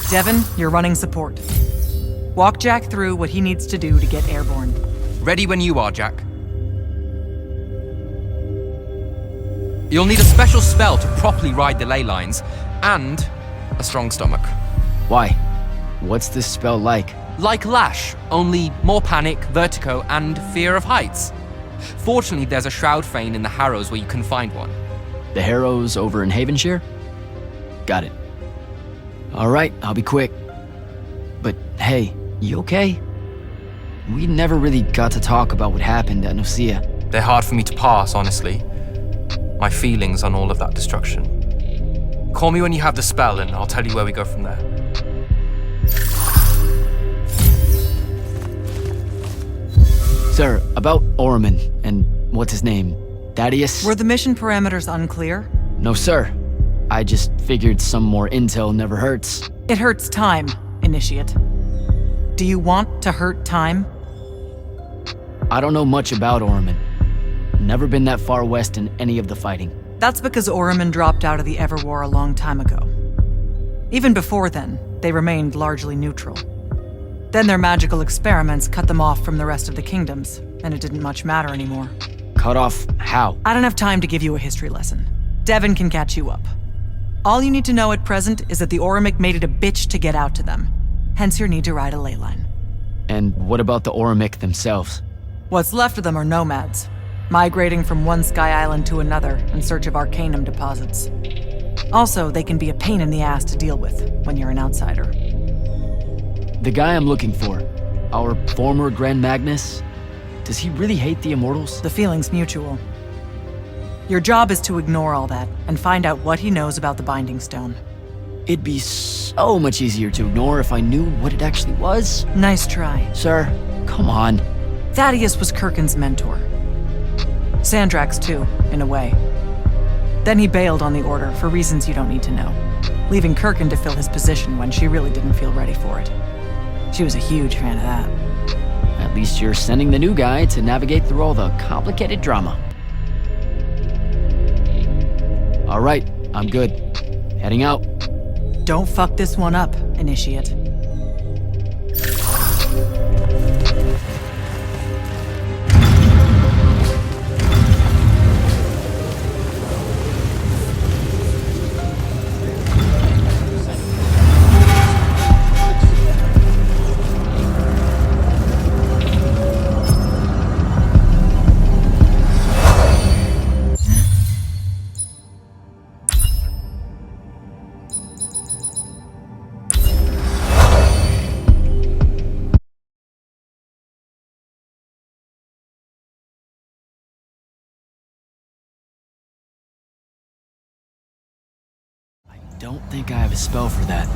Devin, you're running support. Walk Jack through what he needs to do to get airborne. Ready when you are, Jack. You'll need a special spell to properly ride the ley lines, and a strong stomach. Why? What's this spell like? Like Lash, only more panic, vertigo, and fear of heights. Fortunately, there's a Shroud Fane in the Harrows where you can find one. The Harrows over in Havenshire? Got it. Alright, I'll be quick. But hey, you okay? We never really got to talk about what happened at Nicaea. They're hard for me to pass, honestly. My feelings on all of that destruction. Call me when you have the spell and I'll tell you where we go from there. Sir, about Orman and what's his name? Thaddeus? Were the mission parameters unclear? No, sir. I just figured some more intel never hurts. It hurts time, Initiate. Do you want to hurt time? I don't know much about Orman. Never been that far west in any of the fighting. That's because Orman dropped out of the Everwar a long time ago. Even before then, they remained largely neutral. Then their magical experiments cut them off from the rest of the kingdoms, and it didn't much matter anymore. Cut off how? I don't have time to give you a history lesson. Devin can catch you up. All you need to know at present is that the Orimic made it a bitch to get out to them. Hence your need to ride a ley line. And what about the Orimic themselves? What's left of them are nomads, migrating from one sky island to another in search of arcanum deposits. Also, they can be a pain in the ass to deal with when you're an outsider. The guy I'm looking for, our former Grand Magnus, does he really hate the Immortals? The feeling's mutual. Your job is to ignore all that and find out what he knows about the Binding Stone. It'd be so much easier to ignore if I knew what it actually was. Nice try. Sir, come on. Thaddeus was Kirkin's mentor. Sandrax too, in a way. Then he bailed on the Order for reasons you don't need to know, leaving Kirkin to fill his position when she really didn't feel ready for it. She was a huge fan of that. At least you're sending the new guy to navigate through all the complicated drama. All right, I'm good. Heading out. Don't fuck this one up, Initiate. Don't think I have a spell for that.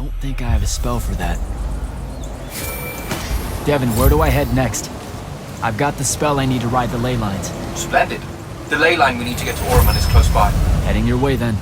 don't think I have a spell for that. Devin, where do I head next? I've got the spell I need to ride the ley lines. Splendid. The ley line we need to get to Orman is close by. Heading your way then.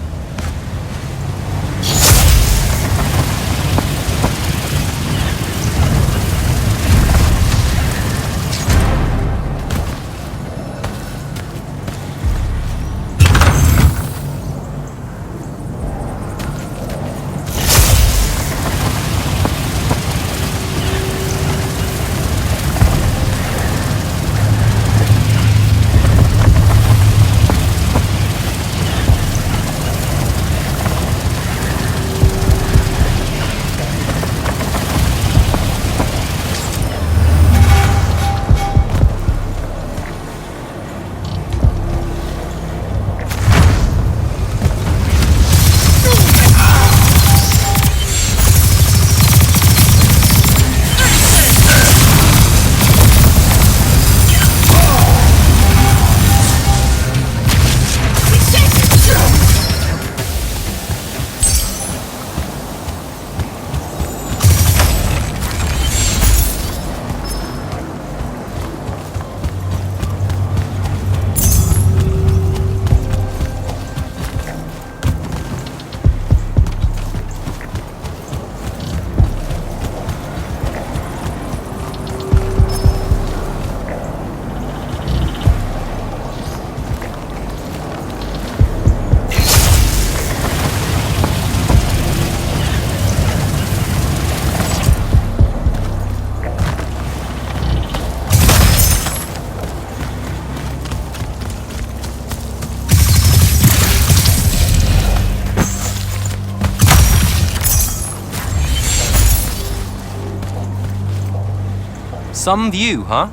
Some view, huh?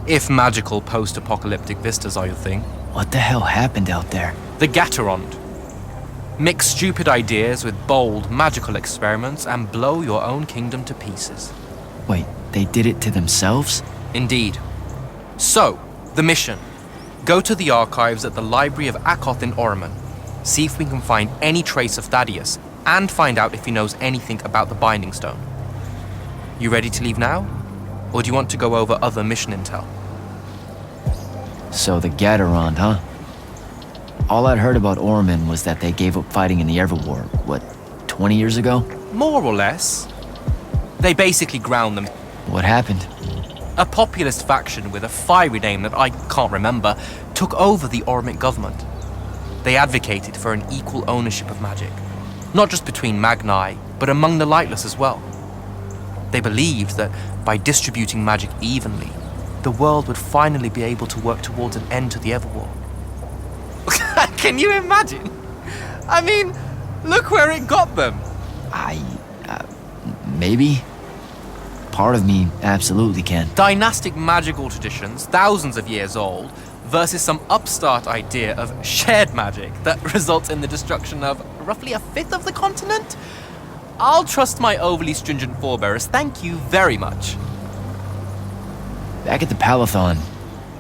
If magical post-apocalyptic vistas are your thing. What the hell happened out there? The Gatorond. Mix stupid ideas with bold, magical experiments and blow your own kingdom to pieces. Wait, they did it to themselves? Indeed. So, the mission. Go to the archives at the Library of Akoth in Orman. See if we can find any trace of Thaddeus, and find out if he knows anything about the Binding Stone. You ready to leave now? Or do you want to go over other mission intel? So the Gatorond, huh? All I'd heard about Orman was that they gave up fighting in the Everwar, what, 20 years ago? More or less. They basically ground them. What happened? A populist faction with a fiery name that I can't remember took over the Ormic government. They advocated for an equal ownership of magic, not just between Magni, but among the lightless as well. They believed that by distributing magic evenly, the world would finally be able to work towards an end to the Everwar. Can you imagine? I mean, look where it got them. Maybe? Part of me absolutely can. Dynastic magical traditions, thousands of years old, versus some upstart idea of shared magic that results in the destruction of roughly a fifth of the continent? I'll trust my overly stringent forebears, thank you very much. Back at the Palathon,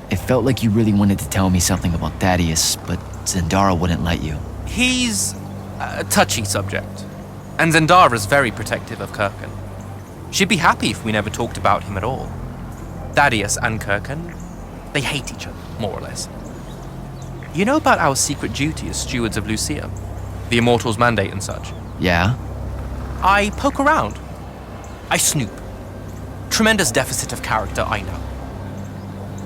it felt like you really wanted to tell me something about Thaddeus, but Zendara wouldn't let you. He's a touchy subject, and Zendara's very protective of Kirkan. She'd be happy if we never talked about him at all. Thaddeus and Kirkan, they hate each other, more or less. You know about our secret duty as stewards of Lucia? The Immortals mandate and such? Yeah? I poke around. I snoop. Tremendous deficit of character, I know.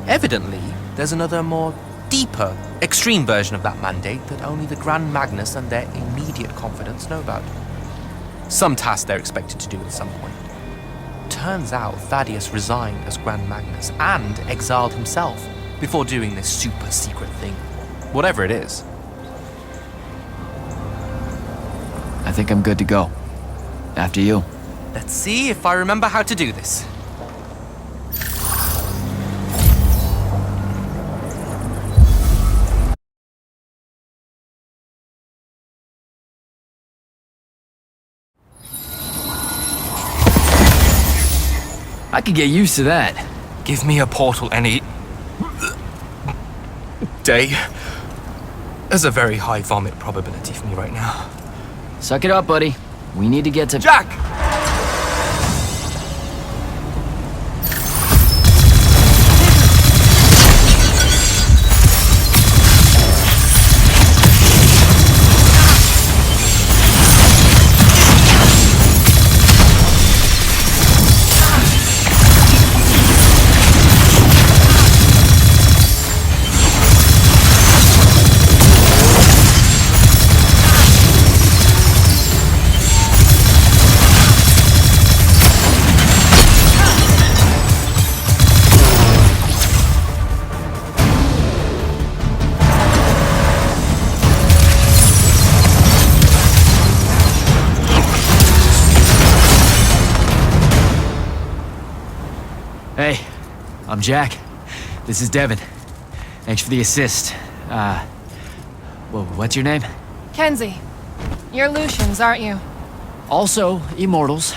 Evidently, there's another more deeper, extreme version of that mandate that only the Grand Magnus and their immediate confidants know about. Some task they're expected to do at some point. Turns out Thaddeus resigned as Grand Magnus and exiled himself before doing this super secret thing. Whatever it is. I think I'm good to go. After you. Let's see if I remember how to do this. I could get used to that. Give me a portal any day. There's a very high vomit probability for me right now. Suck it up, buddy. We need to get to... Jack! Hey, I'm Jack. This is Devin. Thanks for the assist. Well, what's your name? Kenzie. You're Lucians, aren't you? Also, Immortals.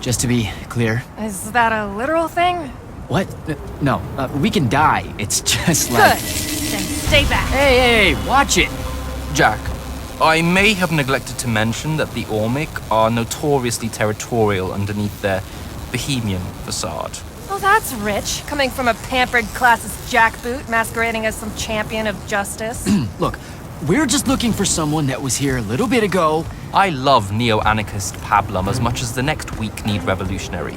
Just to be clear. Is that a literal thing? What? No, we can die. It's just Good. like... Then stay back. Hey, watch it! Jack, I may have neglected to mention that the Ormic are notoriously territorial underneath their Bohemian facade. Oh, that's rich. Coming from a pampered classist jackboot masquerading as some champion of justice. Look, we're just looking for someone that was here a little bit ago. I love neo-anarchist pablum as much as the next weak-kneed revolutionary.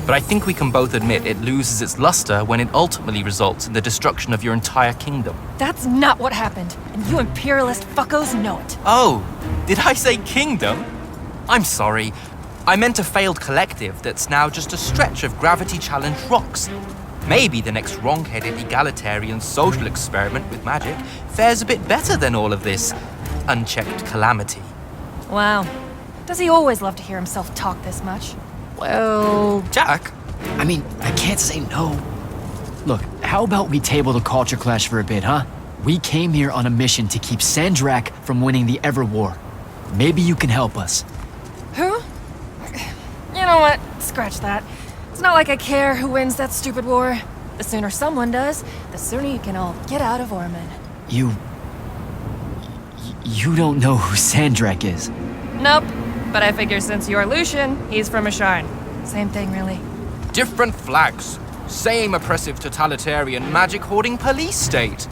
But I think we can both admit it loses its luster when it ultimately results in the destruction of your entire kingdom. That's not what happened, and you imperialist fuckos know it. Oh, did I say kingdom? I'm sorry. I meant a failed collective that's now just a stretch of gravity-challenged rocks. Maybe the next wrong-headed egalitarian social experiment with magic fares a bit better than all of this unchecked calamity. Wow. Does he always love to hear himself talk this much? Well, Jack, I mean, I can't say no. Look, how about we table the culture clash for a bit, huh? We came here on a mission to keep Sandrak from winning the Ever War. Maybe you can help us. Who? You know what? Scratch that. It's not like I care who wins that stupid war. The sooner someone does, the sooner you can all get out of Orman. You don't know who Sandrak is. Nope. But I figure since you're Lucian, he's from Asharn. Same thing, really. different flags, same oppressive totalitarian magic-hoarding police state.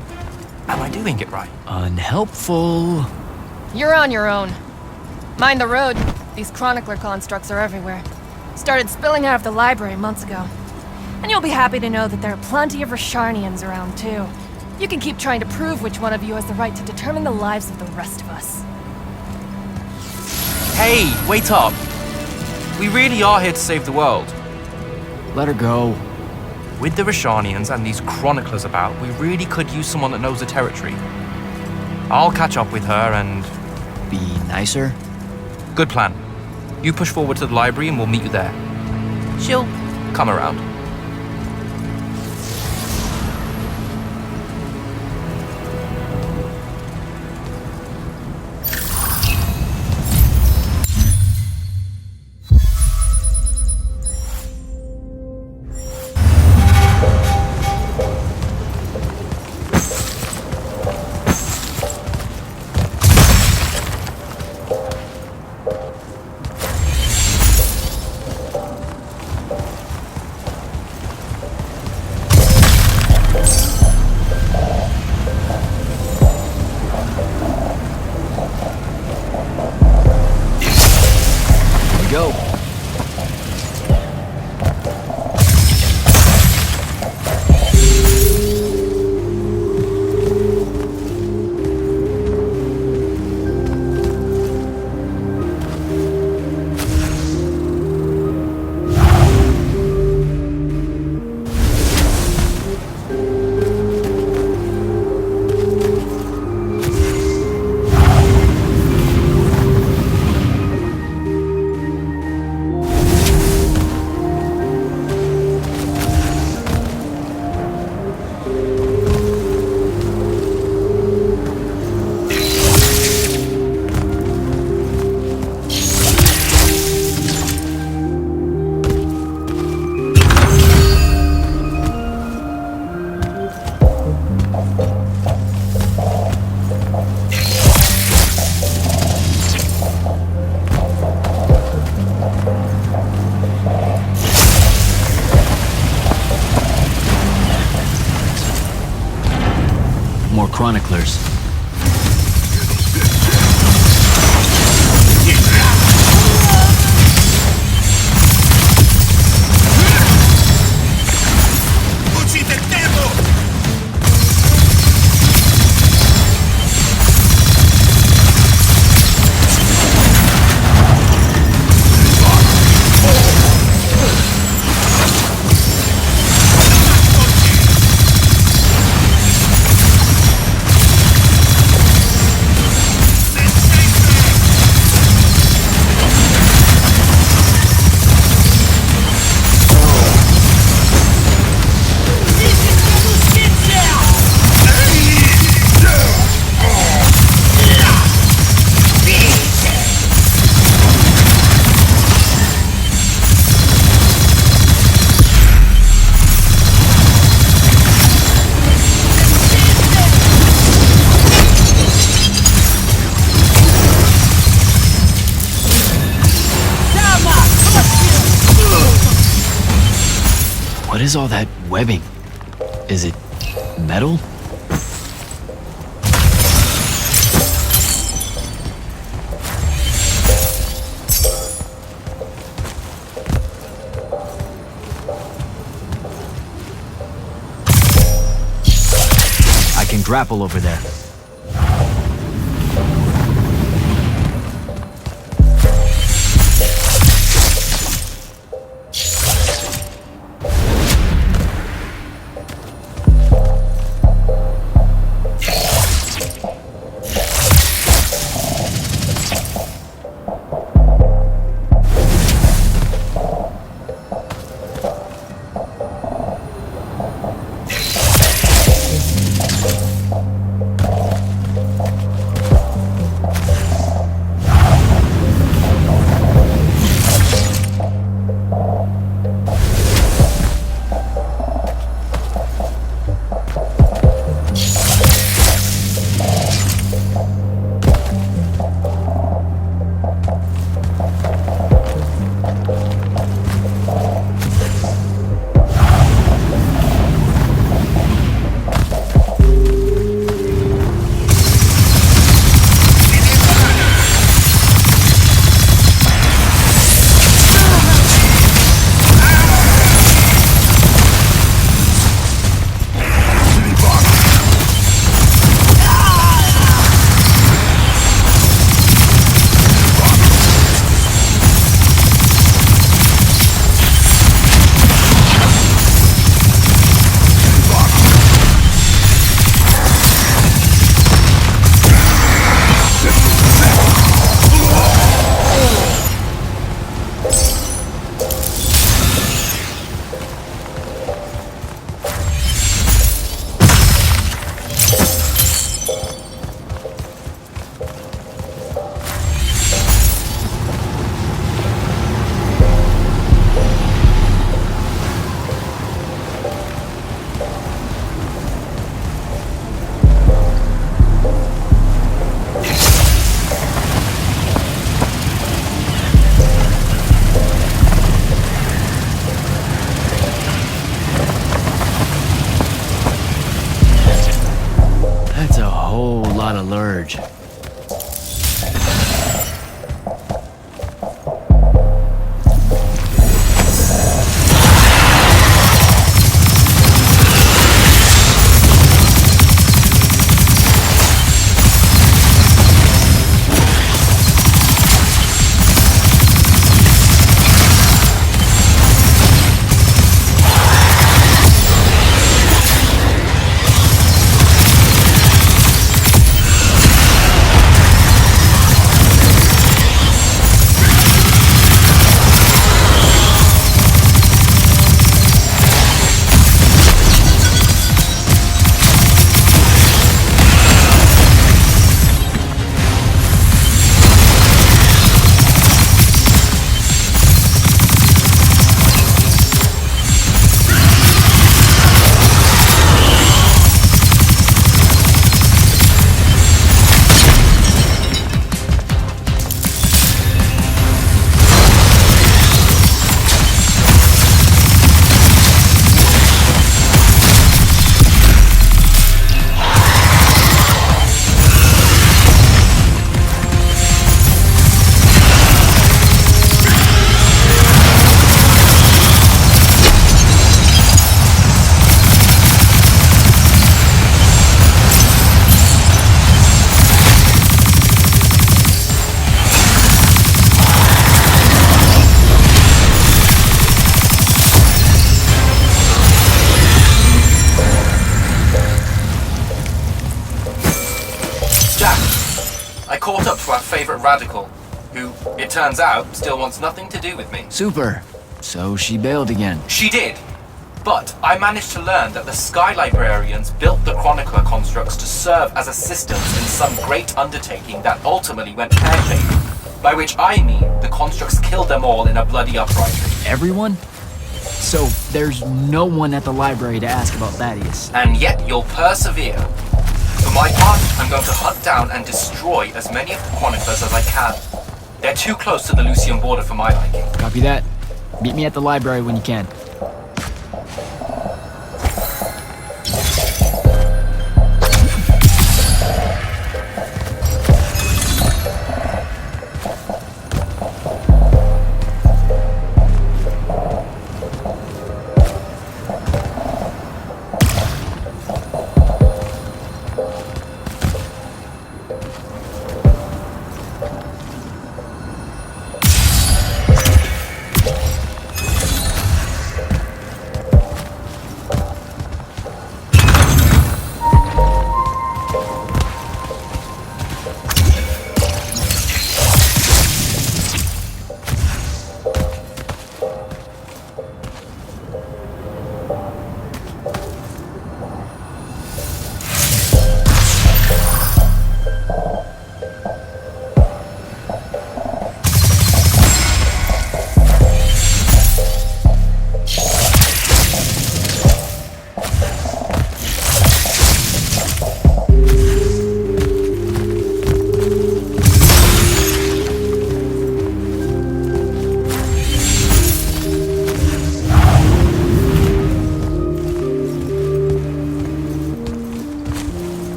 Am I doing it right? Unhelpful. You're on your own. Mind the road. These chronicler constructs are everywhere. Started spilling out of the library months ago. And you'll be happy to know that there are plenty of Rasharnians around, too. You can keep trying to prove which one of you has the right to determine the lives of the rest of us. Hey, wait up. We really are here to save the world. Let her go. With the Rasharnians and these chroniclers about, we really could use someone that knows the territory. I'll catch up with her and... Be nicer. Good plan. You push forward to the library and we'll meet you there. She'll come around. others. What is all that webbing? Is it metal? I can grapple over there. Lurge. I caught up to our favorite radical, who, it turns out, still wants nothing to do with me. Super. So she bailed again. She did. But I managed to learn that the Sky Librarians built the Chronicler constructs to serve as assistants in some great undertaking that ultimately went pear-shaped. By which I mean the constructs killed them all in a bloody uprising. Everyone? So there's no one at the library to ask about Thaddeus. And yet you'll persevere. For my part, I'm going to hunt down and destroy as many of the Chroniclers as I can. They're too close to the Lucian border for my liking. Copy that. Meet me at the library when you can.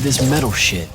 This metal shit.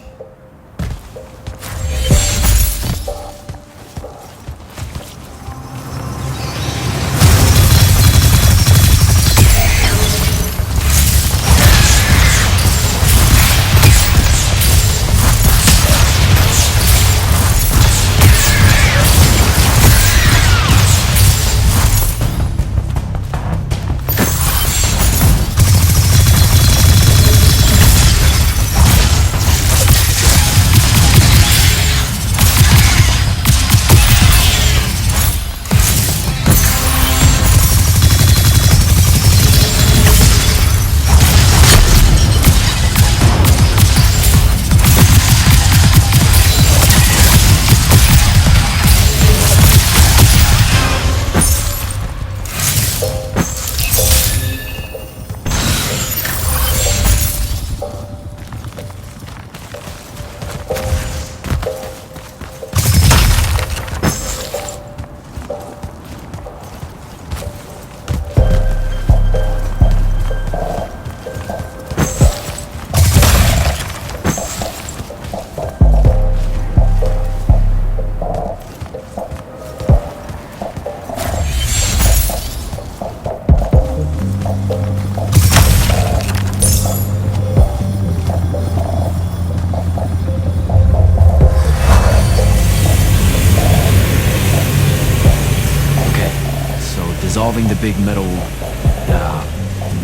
Dissolving the big metal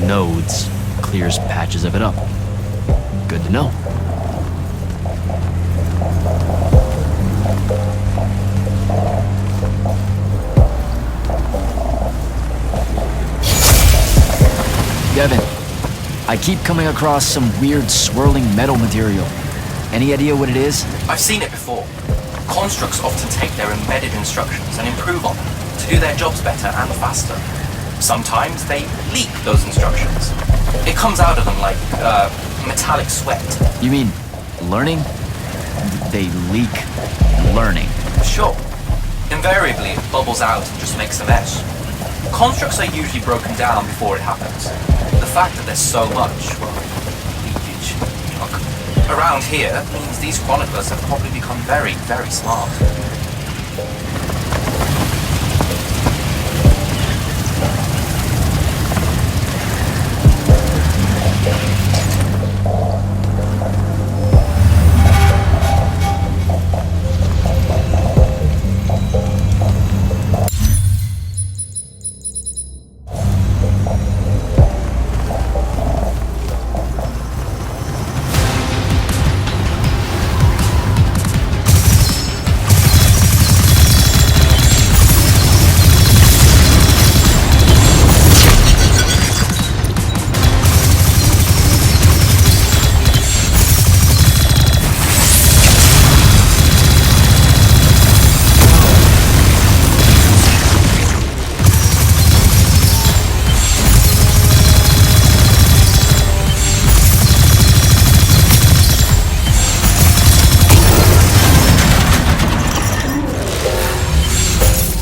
nodes clears patches of it up. Good to know. Devin, I keep coming across some weird swirling metal material. Any idea what it is? I've seen it before. Constructs often take their embedded instructions and improve on them to do their jobs better and faster. Sometimes they leak those instructions. It comes out of them like metallic sweat. You mean learning? They leak learning. Sure. Invariably, it bubbles out and just makes a mess. Constructs are usually broken down before it happens. The fact that there's so much, well, leakage, junk, around here means these chroniclers have probably become very, very smart.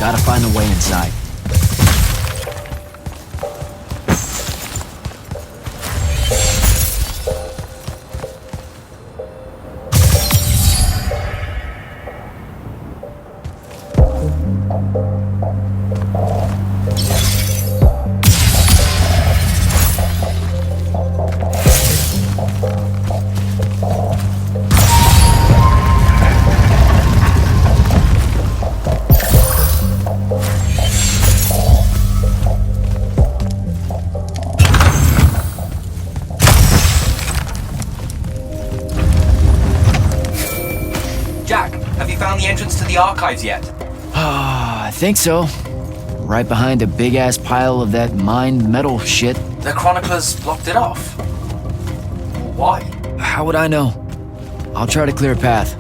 Gotta find the way inside. Jack, have you found the entrance to the archives yet? I think so. Right behind a big-ass pile of that mined metal shit. The chroniclers blocked it off. Why? How would I know? I'll try to clear a path.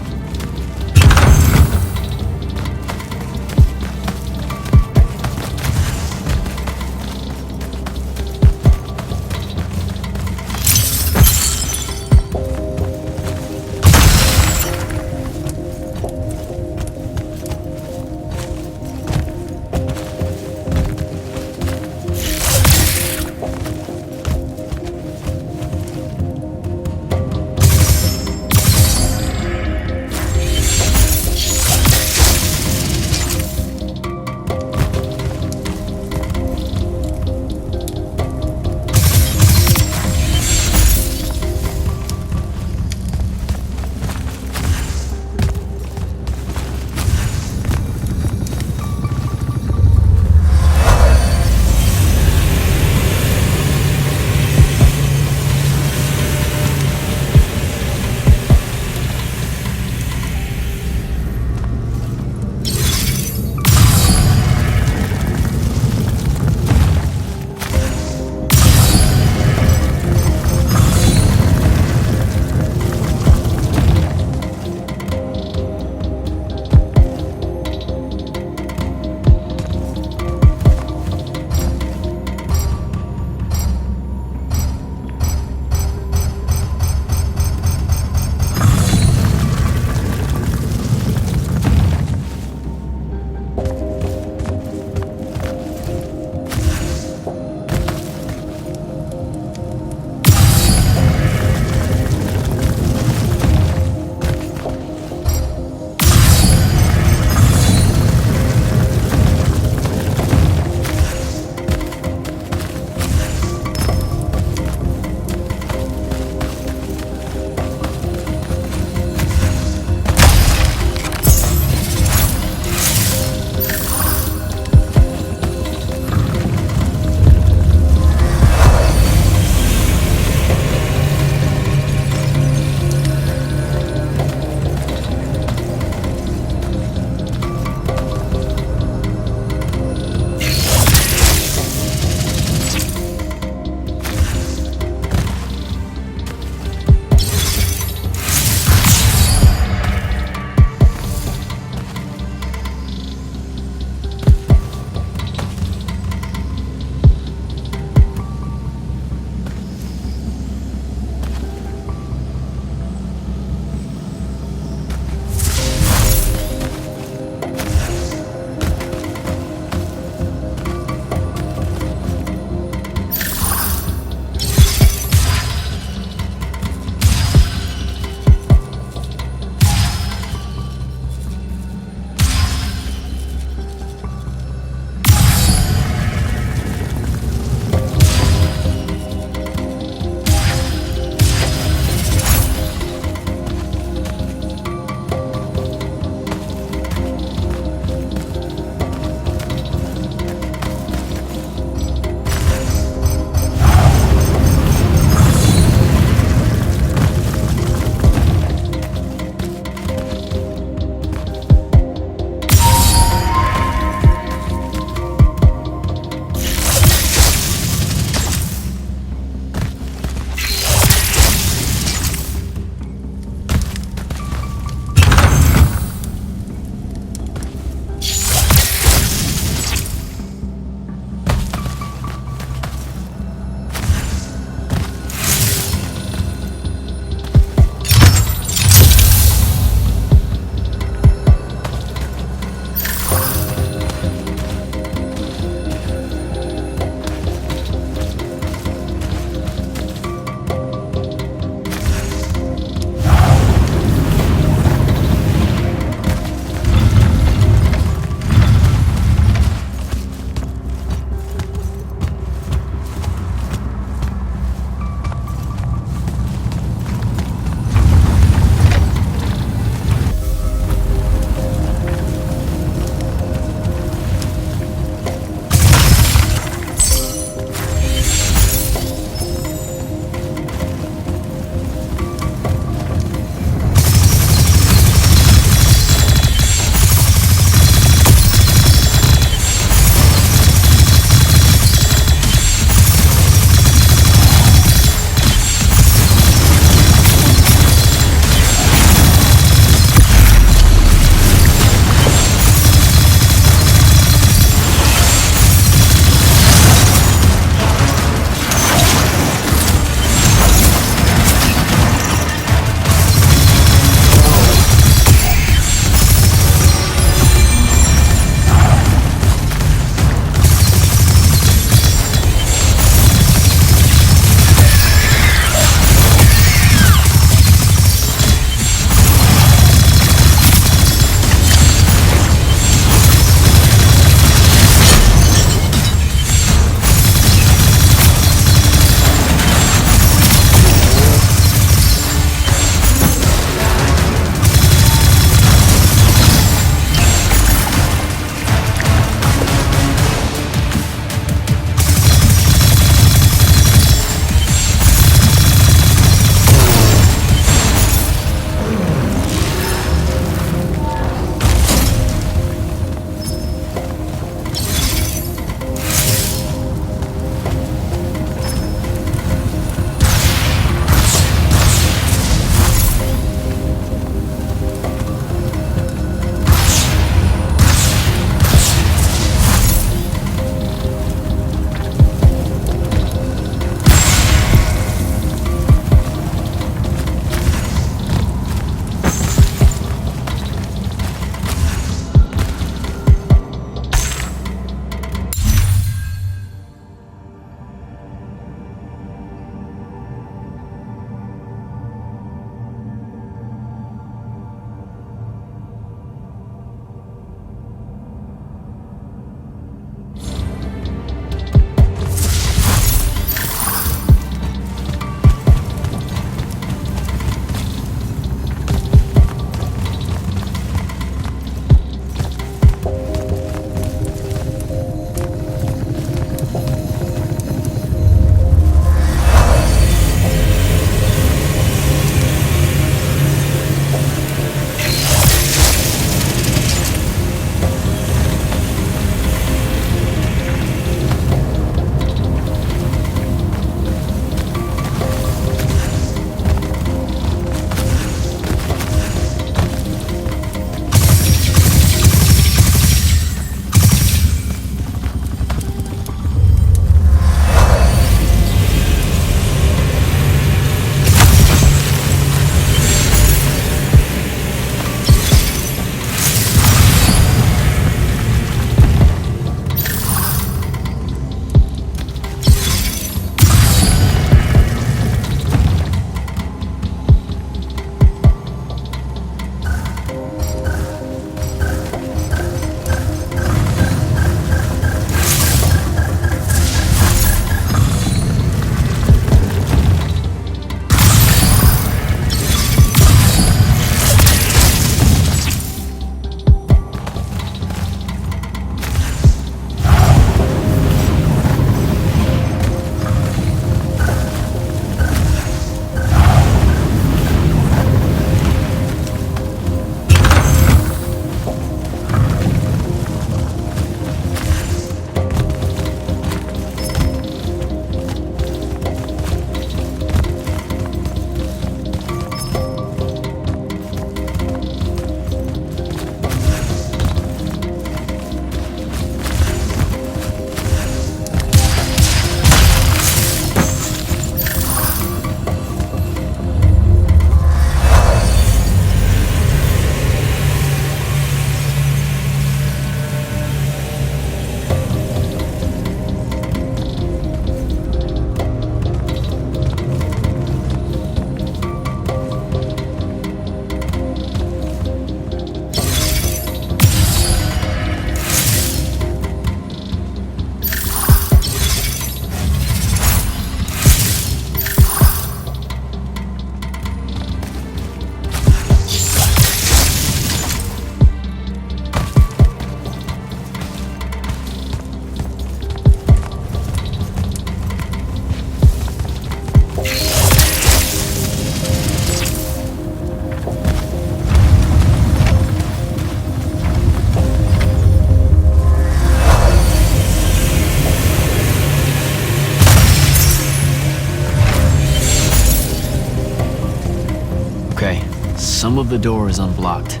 Some of the door is unblocked.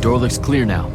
Door looks clear now.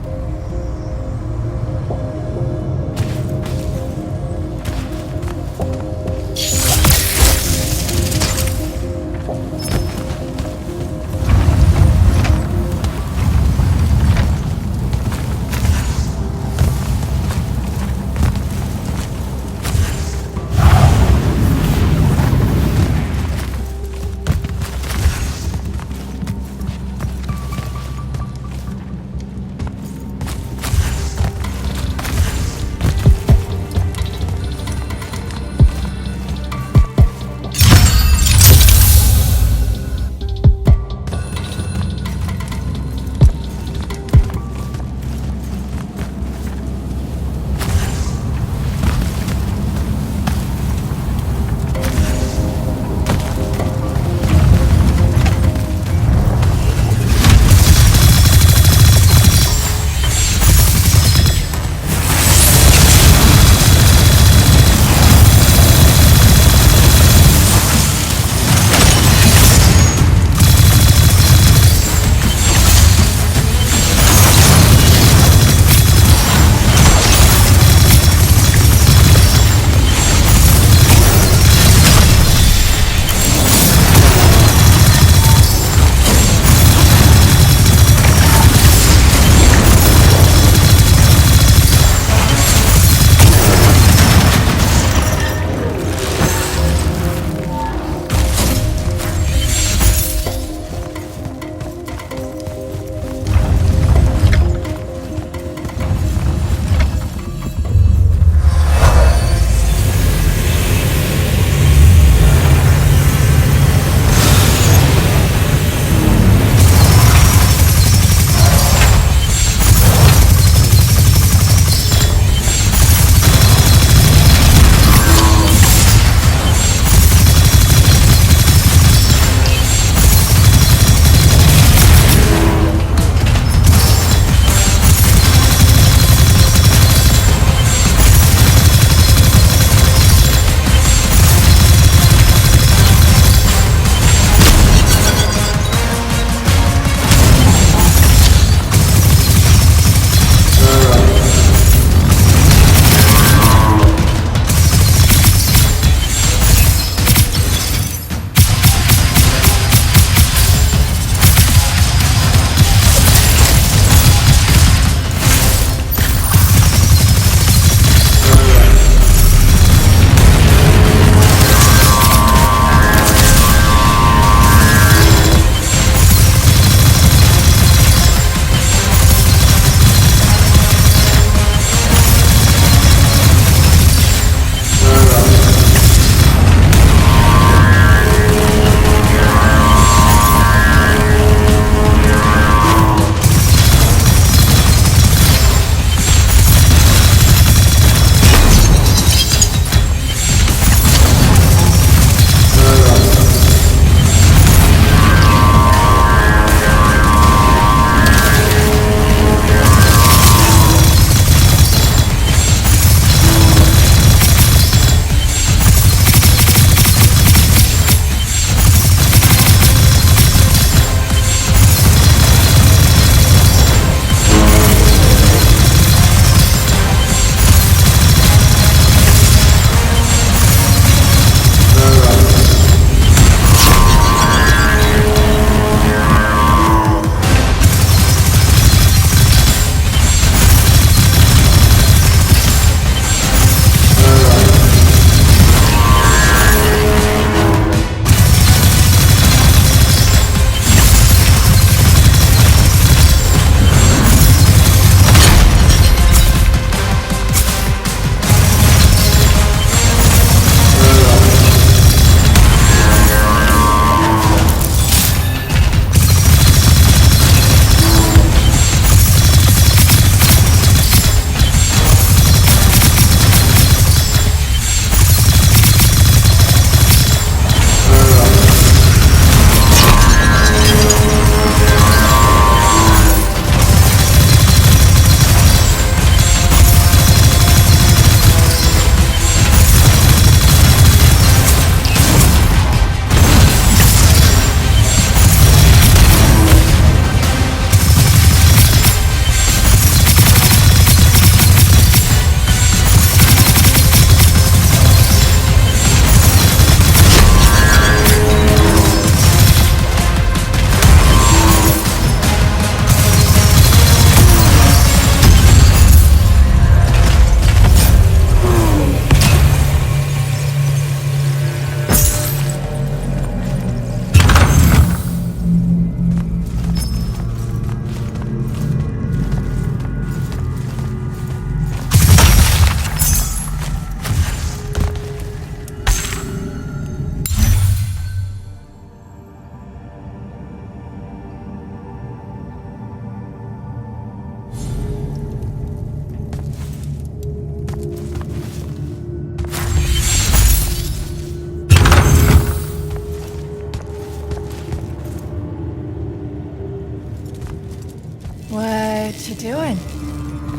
doing?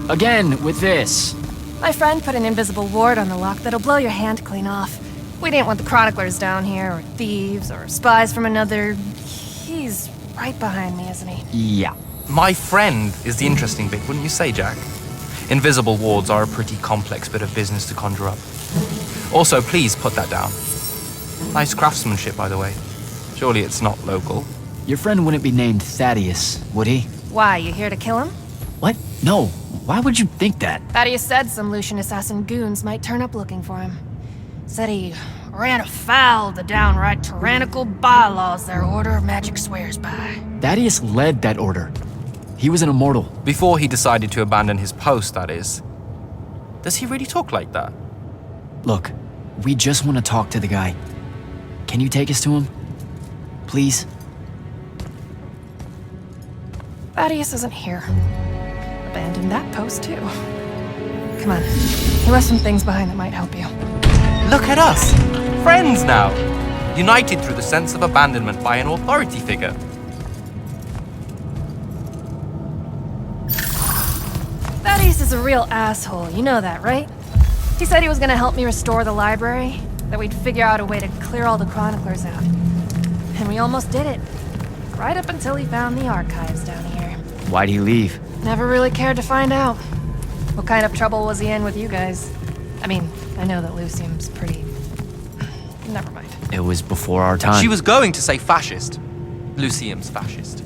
Again, with this. My friend put an invisible ward on the lock that'll blow your hand clean off. We didn't want the chroniclers down here, or thieves, or spies from another... He's right behind me, isn't he? Yeah. My friend is the interesting bit, wouldn't you say, Jack? Invisible wards are a pretty complex bit of business to conjure up. Also, please put that down. Nice craftsmanship, by the way. Surely it's not local. Your friend wouldn't be named Thaddeus, would he? Why, you here to kill him? What? No. Why would you think that? Thaddeus said some Lucian assassin goons might turn up looking for him. Said he ran afoul of the downright tyrannical bylaws their order of magic swears by. Thaddeus led that order. He was an immortal. Before he decided to abandon his post, that is. Does he really talk like that? Look, we just want to talk to the guy. Can you take us to him? Please? Thaddeus isn't here. Abandoned that post, too. Come on. He left some things behind that might help you. Look at us! Friends now! United through the sense of abandonment by an authority figure. Thaddeus is a real asshole, you know that, right? He said he was gonna help me restore the library, that we'd figure out a way to clear all the chroniclers out. And we almost did it. Right up until he found the archives down here. Why'd he leave? Never really cared to find out. What kind of trouble was he in with you guys? I mean, I know that Lucium's pretty... Never mind. It was before our time. She was going to say fascist. Lucium's fascist.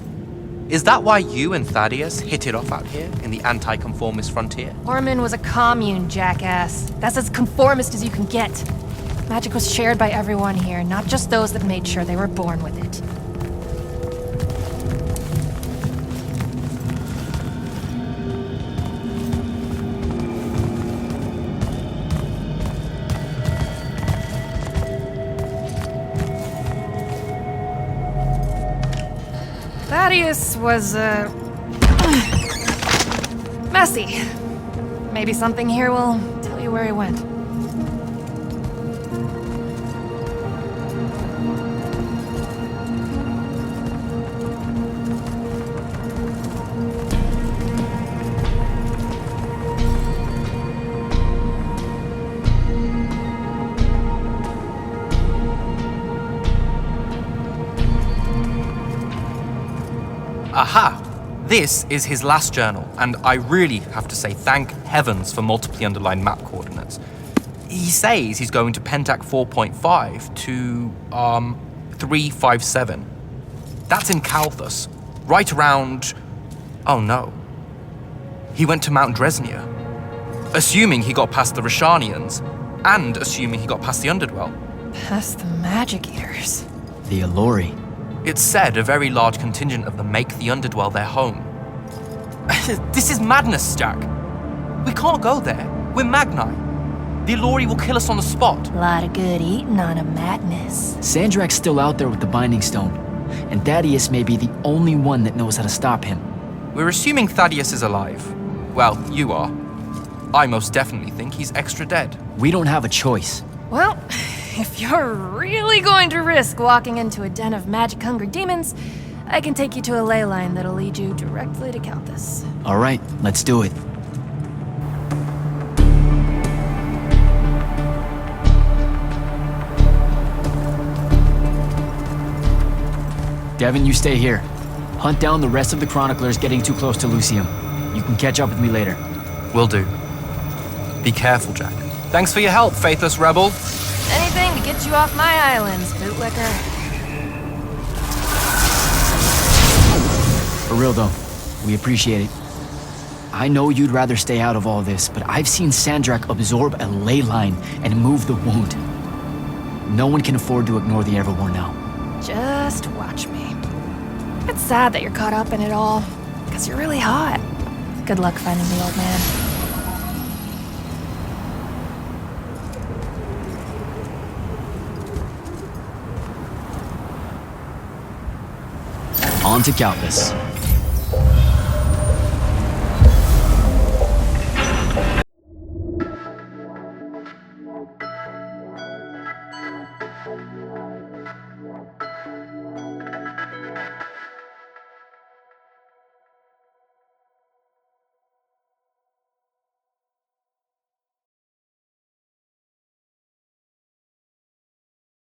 Is that why you and Thaddeus hit it off out here in the anti-conformist frontier? Orman was a commune, jackass. That's as conformist as you can get. Magic was shared by everyone here, not just those that made sure they were born with it. Thaddeus was, messy. Maybe something here will tell you where he went. Aha! This is his last journal, and I really have to say thank heavens for multiply underlined map coordinates. He says he's going to Pentac 4.5 to, 357. That's in Calthus, right around... Oh no. He went to Mount Dresnia. Assuming he got past the Rashanians, and assuming he got past the Underdwell. Past the Magic Eaters. The Allori. It's said a very large contingent of them make the Underdwell their home. This is madness, Jack. We can't go there. We're Magni. The Allori will kill us on the spot. A lot of good eating on a madness. Sandrak's still out there with the Binding Stone, and Thaddeus may be the only one that knows how to stop him. We're assuming Thaddeus is alive. Well, you are. I most definitely think he's extra dead. We don't have a choice. Well, if you're really going to risk walking into a den of magic-hungry demons, I can take you to a ley line that'll lead you directly to Calthus. All right, let's do it. Devin, you stay here. Hunt down the rest of the chroniclers getting too close to Lucium. You can catch up with me later. Will do. Be careful, Jack. Thanks for your help, faithless rebel. Anything to get you off my islands, bootlicker. For real though, we appreciate it. I know you'd rather stay out of all this, but I've seen Sandrak absorb a ley line and move the wound. No one can afford to ignore the Everborn now. Just watch me. It's sad that you're caught up in it all, because you're really hot. Good luck finding the old man. On to Calthus.